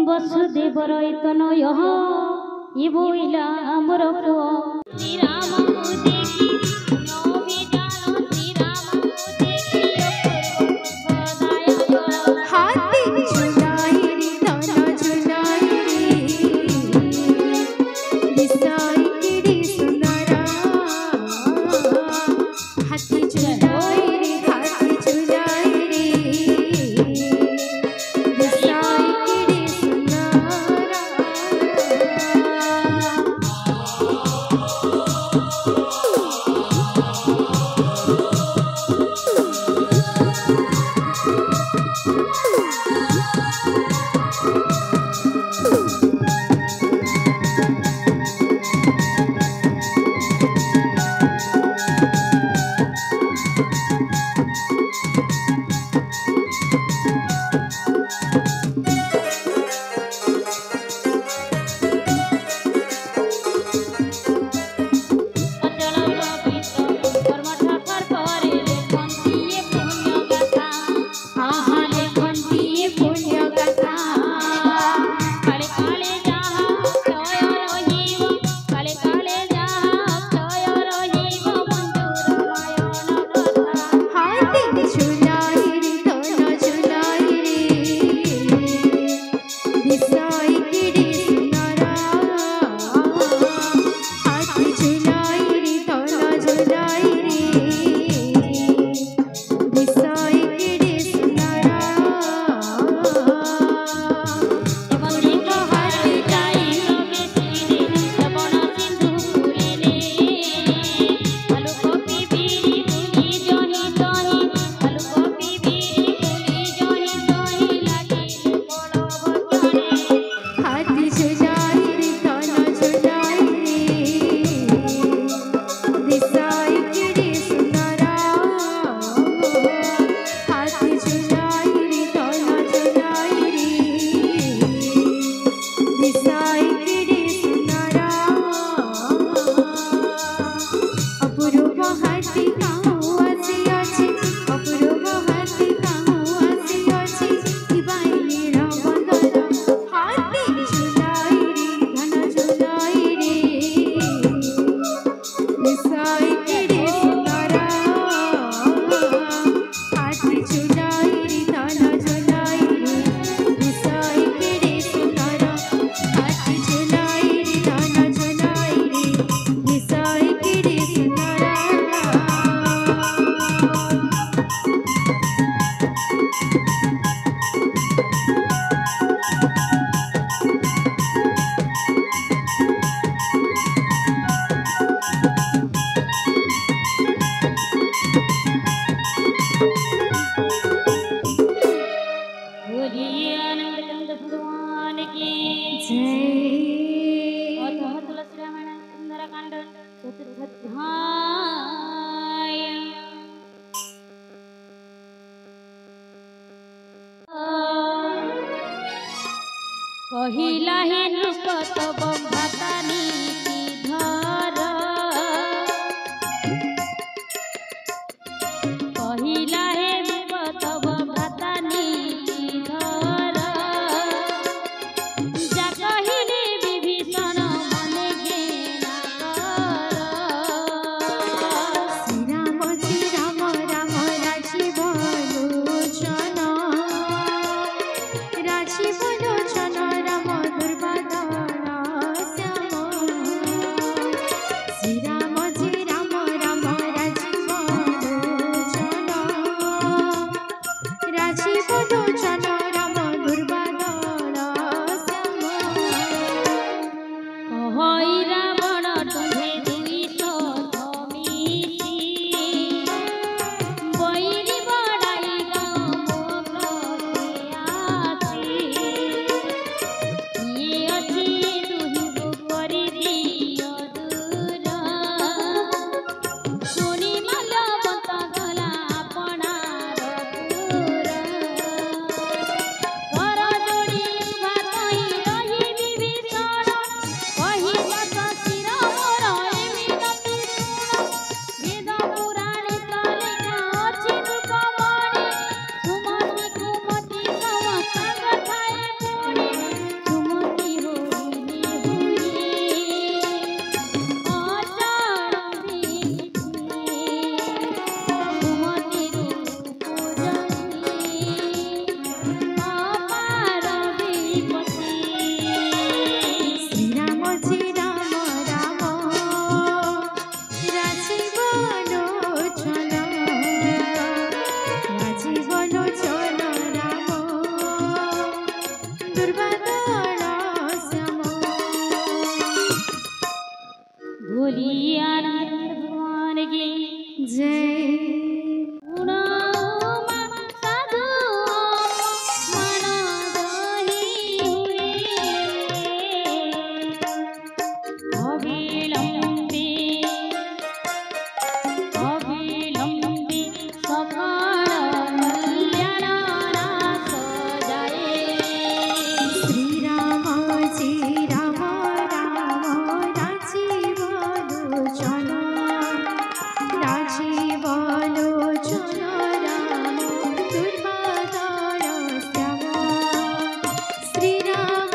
वसुदेवर तनय ये बोइला आमर पुओ श्री राम को देखी नो भी जानो श्री राम को देखी हाथी झुलाई रे तन झुलाई रे दिसाई किड़ी सुंदरा हाथी झुलाई रे हाथी झुलाई रे दिसाई किड़ी सुंदरा हाथी की जय अथः तुलसी रामायण सुंदरकांड चतुर्थ अध्याय। कहिला हे नृप तब भ्राता नीति धर, कहिला हे नृप तब भ्राता नीति धर, जा कहिले विभीषण मने घेना कर। श्री राम राम राजीव लोचन, राजीव लोचन राम दुर्वादन श्याम। श्री राम राम राजीव लोचन, राजीव लोचन राम दुर्वादन श्याम। कहई रावण तुम्हे दुईश धमिसी, बैरी बड़ाई मो प्रति आसी। ये अछि दुहिंबु करि दियो दूर, शुनि माल्यवंत गला आपणार दूर। कर जोड़ी भातई रही विभीषण, कही बस शिर मोर एमिनति शुण। वेद पुराण लिखा अछि दुःखमणि, सुमति कुमति समस्त कथाए पुणि। सुमति होइली हुई अचल विधि, सुमति रूप जनी अपार विपत्ति। श्री राम राम राजीव लोचन, राजीव लोचन राम दुर्वादन श्याम। बोलिए आनंद भगवान की जय गुणमा साधु मन दही हुए, अविलंबे अविलंबे सकल कल्याण नाश जाए। श्री राम राम राजीव लोचन, राजीव लोचन राम दुर्वादन श्याम। श्री राम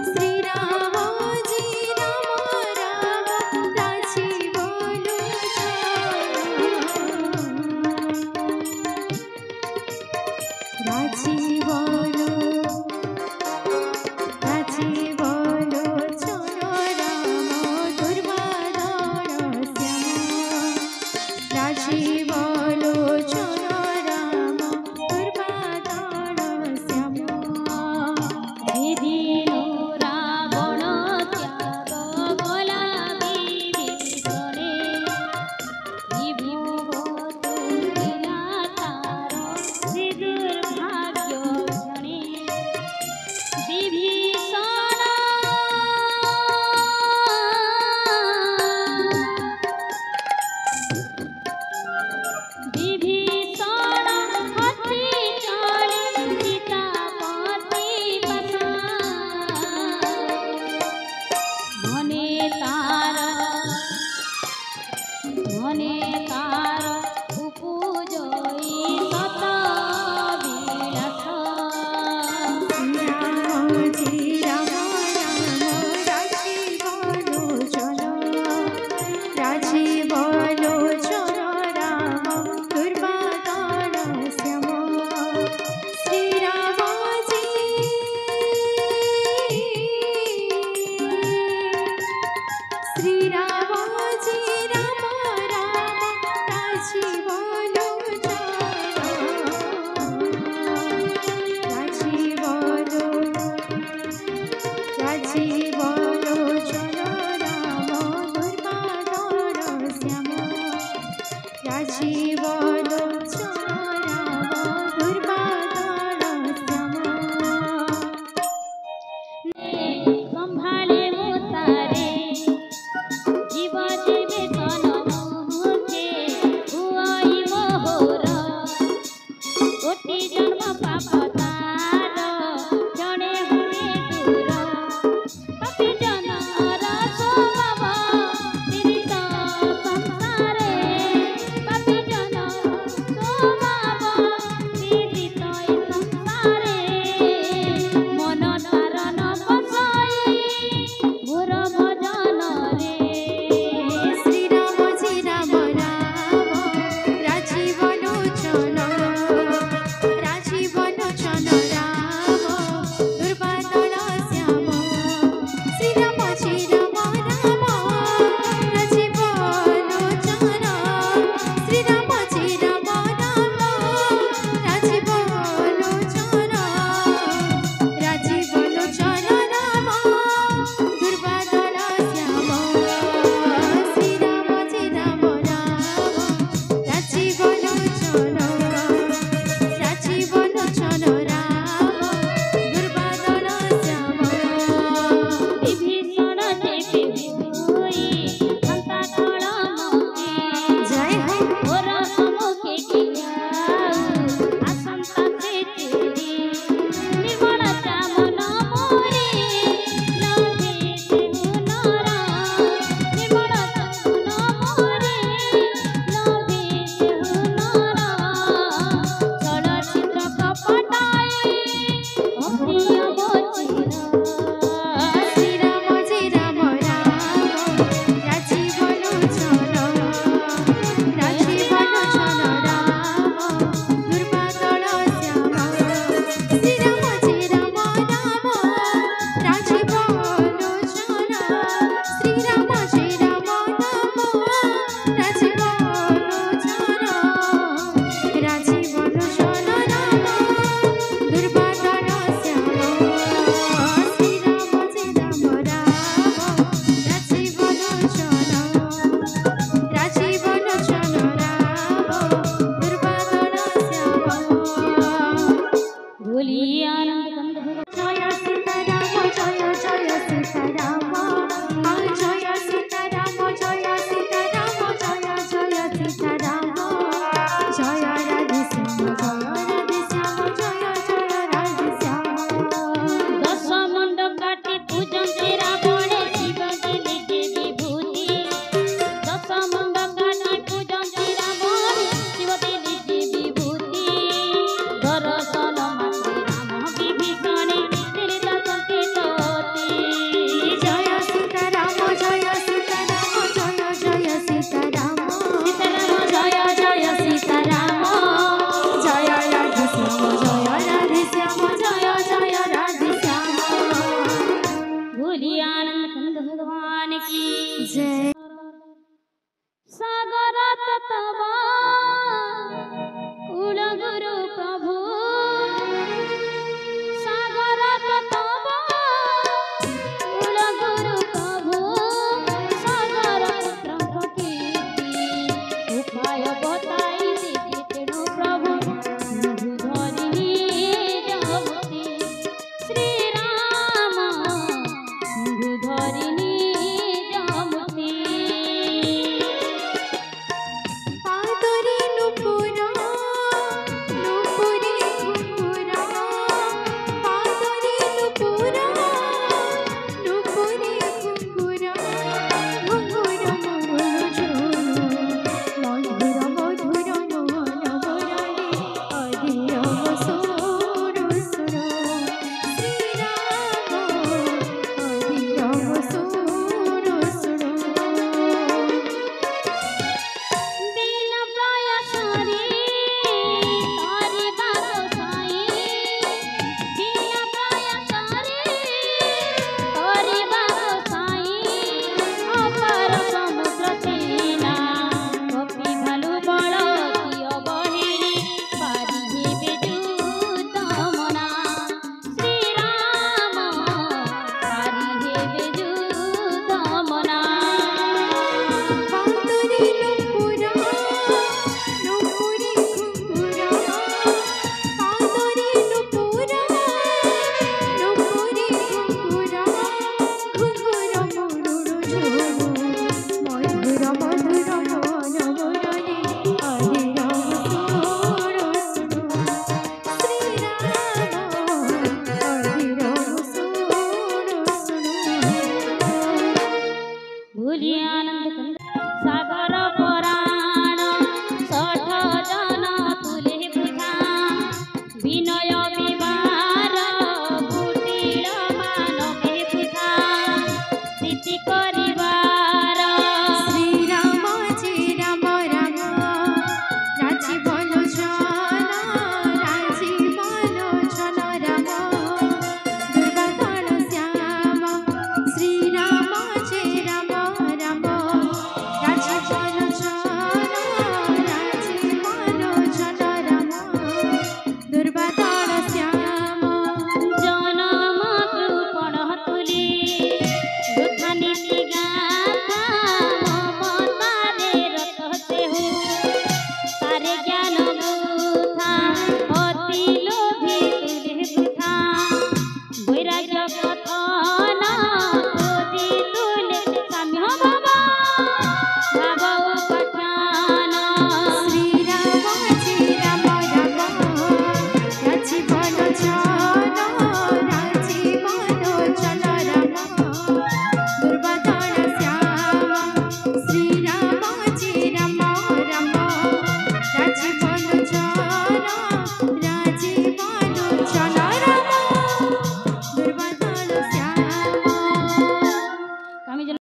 श्री राम राम राजीव लोचन, राजीव राजीव लोचन राम दुर्वादन श्याम। राजीव लोचन राम दुर्वादन श्याम। दिनो रावण त्याग कला विभीषणे, विभु तुला तार श्री दुर्भाग्य क्षणे। রাম জয়